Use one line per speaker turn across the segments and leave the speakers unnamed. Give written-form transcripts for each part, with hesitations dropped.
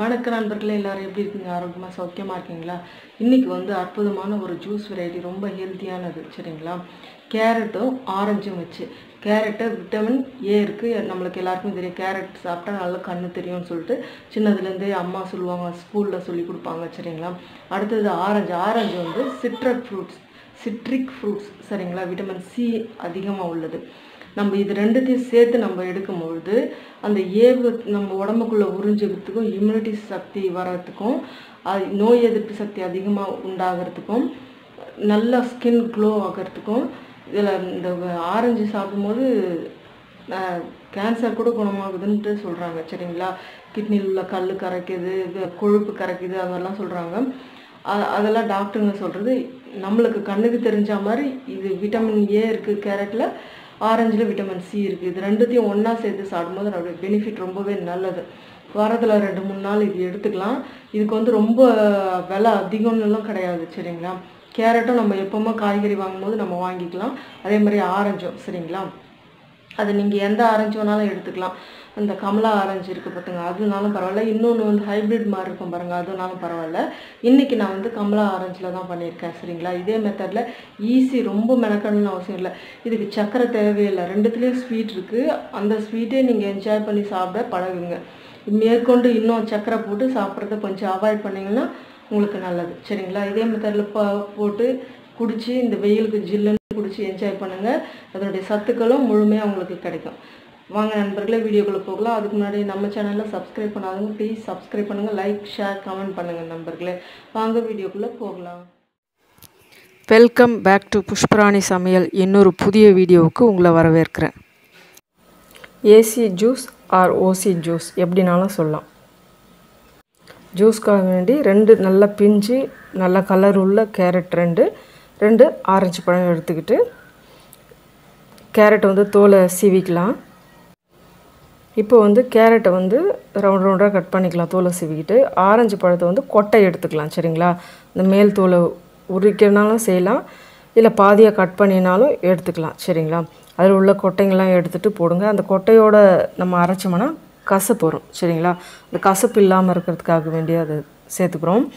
வணக்கம் நண்பர்களே, எல்லாரும் எப்படி இருக்கீங்க? ஆரோக்கியமாக சௌக்கியமாக இருக்கீங்களா? இன்றைக்கி வந்து அற்புதமான ஒரு ஜூஸ் வெரைட்டி, ரொம்ப ஹெல்த்தியானது சரிங்களா. கேரட்டும் ஆரஞ்சும் வச்சு. கேரட்டு விட்டமின் ஏ இருக்குது, நம்மளுக்கு எல்லாருக்கும் தெரியும். கேரட் சாப்பிட்டா நல்லா கண்ணு தெரியும்னு சொல்லிட்டு சின்னதுலேருந்தே அம்மா சொல்லுவாங்க, ஸ்கூலில் சொல்லி கொடுப்பாங்க சரிங்களா. அடுத்தது ஆரஞ்சு வந்து சிட்ரிக் ஃப்ரூட்ஸ் சரிங்களா. விட்டமின் சி அதிகமாக உள்ளது. நம்ம இது ரெண்டுத்தையும் சேர்த்து நம்ம எடுக்கும்பொழுது அந்த ஏவு நம்ம உடம்புக்குள்ளே உறிஞ்சிக்கிறதுக்கும், இம்யூனிட்டி சக்தி வர்றதுக்கும், நோய் எதிர்ப்பு சக்தி அதிகமாக உண்டாகிறதுக்கும், நல்ல ஸ்கின் க்ளோ ஆகிறதுக்கும், இதில் இந்த ஆரஞ்சு சாப்பிடும்போது கேன்சர் கூட குணமாகுதுன்ட்டு சொல்கிறாங்க சரிங்களா. கிட்னியில் உள்ள கல் கரைக்குது, கொழுப்பு கரைக்குது, அதெல்லாம் சொல்கிறாங்க. அதெல்லாம் டாக்டருங்க சொல்கிறது. நம்மளுக்கு கண்ணுக்கு தெரிஞ்ச மாதிரி இது விட்டமின் ஏ இருக்குது கேரட்டில், ஆரஞ்சில் விட்டமின் சி இருக்குது. இது ரெண்டுத்தையும் ஒன்றா சேர்த்து சாப்பிடும்போது அதோட பெனிஃபிட் ரொம்பவே நல்லது. வாரத்தில் 2-3 நாள் இது எடுத்துக்கலாம். இதுக்கு வந்து ரொம்ப விலை அதிகம்னுலாம் கிடையாது சரிங்களா. கேரட்டும் நம்ம எப்போவுமே காய்கறி வாங்கும்போது நம்ம வாங்கிக்கலாம். அதே மாதிரி ஆரஞ்சும் சரிங்களா. அது நீங்கள் எந்த ஆரஞ்சு வேணாலும் எடுத்துக்கலாம். அந்த கமலா ஆரஞ்சு இருக்குது பார்த்துங்க, அதுனாலும் பரவாயில்ல. இன்னொன்று வந்து ஹைப்ரிட் மாதிரி இருக்கும் பாருங்கள், அதுனாலும் பரவாயில்ல. இன்றைக்கி நான் வந்து கமலா ஆரஞ்சில் தான் பண்ணியிருக்கேன் சரிங்களா. இதே மெத்தடில் ஈஸி, ரொம்ப மெனக்கணும்னு அவசியம் இல்லை. இதுக்கு சர்க்கரை தேவையில்லை, ரெண்டுத்துலேயும் ஸ்வீட் இருக்குது. அந்த ஸ்வீட்டே நீங்கள் என்ஜாய் பண்ணி சாப்பிட பழகுங்க. மேற்கொண்டு இன்னும் சர்க்கரை போட்டு சாப்பிட்றத கொஞ்சம் அவாய்ட் பண்ணிங்கன்னா உங்களுக்கு நல்லது சரிங்களா. இதே மெத்தடில் போட்டு குடித்து இந்த வெயிலுக்கு ஜில்லுன்னு குடித்து என்ஜாய் பண்ணுங்கள். அதனுடைய சத்துக்களும் முழுமையாக உங்களுக்கு கிடைக்கும். வாங்க நண்பர்களே, வீடியோக்குள்ளே போகலாம். அதுக்கு முன்னாடி நம்ம சேனலில் சப்ஸ்கிரைப் பண்ணாதவங்க ப்ளீஸ் சப்ஸ்கிரைப் பண்ணுங்கள், லைக் ஷேர் கமெண்ட் பண்ணுங்கள் நண்பர்களே. வாங்க வீடியோக்குள்ளே போகலாம்.
வெல்கம் பேக் டு புஷ்பராணி சமையல். இன்னொரு புதிய வீடியோவுக்கு உங்களை வரவேற்கிறேன். ஏசி ஜூஸ் ஆர் ஓசி ஜூஸ் எப்படினாலும் சொல்லலாம். ஜூஸ்க்காக வேண்டி 2 நல்ல பிஞ்சு நல்ல கலர் உள்ள கேரட், 2 ஆரஞ்சு பழம் எடுத்துக்கிட்டு, கேரட்டை வந்து தோலை சீவிக்கலாம். இப்போ வந்து கேரட்டை வந்து ரவுண்டாக கட் பண்ணிக்கலாம் தோலை சீவிக்கிட்டு. ஆரஞ்சு பழத்தை வந்து கொட்டை எடுத்துக்கலாம் சரிங்களா. இந்த மேல் தோலை உரிக்கிறனாலும் செய்யலாம், இல்லை பாதியாக கட் பண்ணினாலும் எடுத்துக்கலாம் சரிங்களா. அதில் உள்ள கொட்டைங்கள்லாம் எடுத்துகிட்டு போடுங்க. அந்த கொட்டையோடு நம்ம அரைச்சோம்னா கசப்பு வரும் சரிங்களா. அந்த கசப்பு இல்லாமல் இருக்கிறதுக்காக வேண்டி அதை சேர்த்துக்கிறோம்.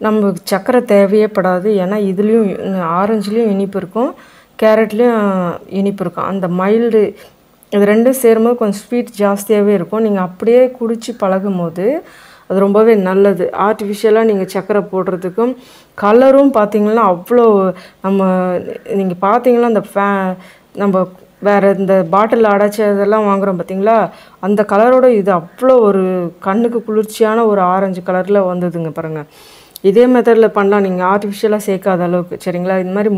நம்ம சர்க்கரை தேவையே படாது, ஏன்னா இதுலேயும் ஆரஞ்சுலேயும் இனிப்பு இருக்கும், கேரட்லேயும் இனிப்பு இருக்கும். அந்த மைல்டு இது ரெண்டும் சேரும்போது கொஞ்சம் ஸ்வீட் ஜாஸ்தியாகவே இருக்கும். நீங்கள் அப்படியே குடித்து பழகும் போது அது ரொம்பவே நல்லது. ஆர்டிஃபிஷியலாக நீங்கள் சர்க்கரை போடுறதுக்கும், கலரும் பார்த்திங்கன்னா அவ்வளோ நீங்கள் பார்த்தீங்கன்னா அந்த நம்ம வேறு இந்த பாட்டிலில் அடைச்சி இதெல்லாம் வாங்குகிறோம் பார்த்திங்களா, அந்த கலரோட இது அவ்வளோ ஒரு கண்ணுக்கு குளிர்ச்சியான ஒரு ஆரஞ்சு கலரில் வந்ததுங்க பாருங்கள். இதே மெத்தடில் பண்ணலாம், நீங்கள் ஆர்டிஃபிஷியலாக சேர்க்காத அளவுக்கு சரிங்களா. இது மாதிரி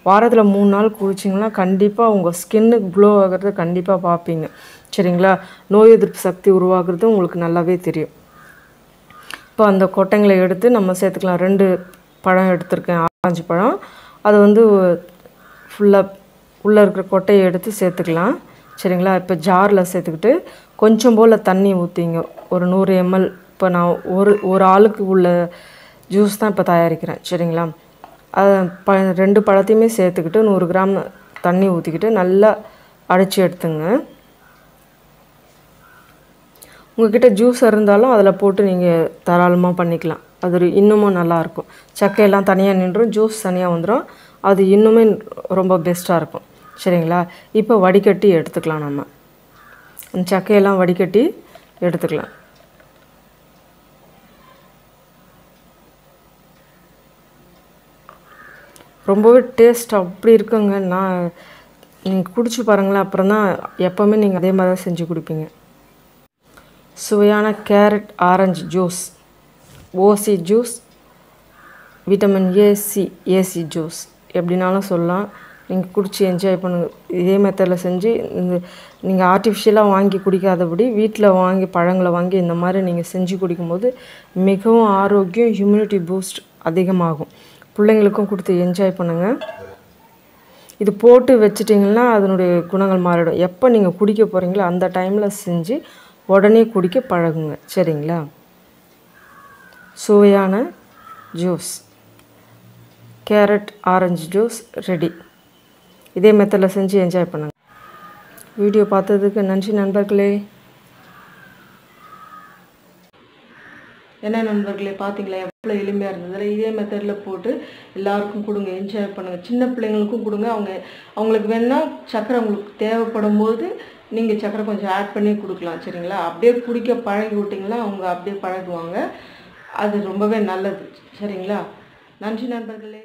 வாரத்தில் 3 நாள் குடிச்சிங்கன்னா கண்டிப்பாக உங்கள் ஸ்கின்னு க்ளோ ஆகிறது கண்டிப்பாக பார்ப்பீங்க சரிங்களா. நோய் எதிர்ப்பு சக்தி உருவாகிறது உங்களுக்கு நல்லாவே தெரியும். இப்போ அந்த கொட்டைங்களை எடுத்து நம்ம சேர்த்துக்கலாம். 2 பழம் எடுத்திருக்கேன், ஆரஞ்சு பழம். அது வந்து ஃபுல்லாக உள்ளே இருக்கிற கொட்டையை எடுத்து சேர்த்துக்கலாம் சரிங்களா. இப்போ ஜாரில் சேர்த்துக்கிட்டு கொஞ்சம் போல் தண்ணி ஊற்றிங்க, ஒரு 100 ml. இப்போ நான் ஒரு ஆளுக்கு உள்ள ஜூஸ் தான் இப்போ தயாரிக்கிறேன் சரிங்களா. அது 2 பழத்தையுமே சேர்த்துக்கிட்டு 100 கிராம் தண்ணி ஊற்றிக்கிட்டு நல்லா அடைச்சி எடுத்துங்க. உங்கள்கிட்ட ஜூஸ் இருந்தாலும் அதில் போட்டு நீங்கள் தாராளமாக பண்ணிக்கலாம், அது இன்னமும் நல்லாயிருக்கும். சக்கையெல்லாம் தனியாக நின்றும், ஜூஸ் தனியாக வந்துடும், அது இன்னுமே ரொம்ப பெஸ்ட்டாக இருக்கும் சரிங்களா. இப்போ வடிகட்டி எடுத்துக்கலாம். நம்ம அந்த சக்கையெல்லாம் வடிகட்டி எடுத்துக்கலாம். ரொம்பவே டேஸ்ட் அப்படி இருக்குங்க. நீங்கள் குடிச்சு பாருங்களேன், அப்புறம் தான் எப்போவுமே நீங்கள் அதே மாதிரி தான் செஞ்சு குடிப்பீங்க. சுவையான கேரட் ஆரஞ்சு ஜூஸ், ஓசி ஜூஸ், விட்டமின் ஏசி ஜூஸ் எப்படினாலும் சொல்லலாம். நீங்கள் குடிச்சு என்ஜாய் பண்ணுங்கள். இதே மெத்தடில் செஞ்சு நீங்கள் ஆர்டிஃபிஷியலாக வாங்கி குடிக்காதபடி வீட்டில் வாங்கி பழங்களை வாங்கி இந்த மாதிரி நீங்கள் செஞ்சு குடிக்கும்போது மிகவும் ஆரோக்கியம், இம்யூனிட்டி பூஸ்ட் அதிகமாகும். பிள்ளைங்களுக்கும் கொடுத்து என்ஜாய் பண்ணுங்கள். இது போட்டு வச்சிட்டிங்கன்னா அதனுடைய குணங்கள் மாறிடும். எப்போ நீங்கள் குடிக்க போகிறீங்களோ அந்த டைமில் செஞ்சு உடனே குடிக்க பழகுங்க சரிங்களா. சுவையான juice carrot orange juice ready. இதே மெத்தடில் செஞ்சு என்ஜாய் பண்ணுங்கள். வீடியோ பார்த்ததுக்கு நன்றி நண்பர்களே.
என்ன நண்பர்களே, பார்த்தீங்களா எவ்வளோ எளிமையாக இருந்ததில்ல? இதே மெத்தடில் போட்டு எல்லாருக்கும் கொடுங்க, என்ஜாய் பண்ணுங்கள். சின்ன பிள்ளைங்களுக்கும் கொடுங்க. அவங்களுக்கு வேணால் சர்க்கரை உங்களுக்கு தேவைப்படும் போது நீங்கள் சர்க்கரை கொஞ்சம் ஆட் பண்ணி கொடுக்கலாம். சரிங்களா? அப்படியே குடிக்க பழகி விட்டிங்கன்னா அவங்க அப்படியே பழகுவாங்க. அது ரொம்பவே நல்லது. சரிங்களா? நன்றி நண்பர்களே.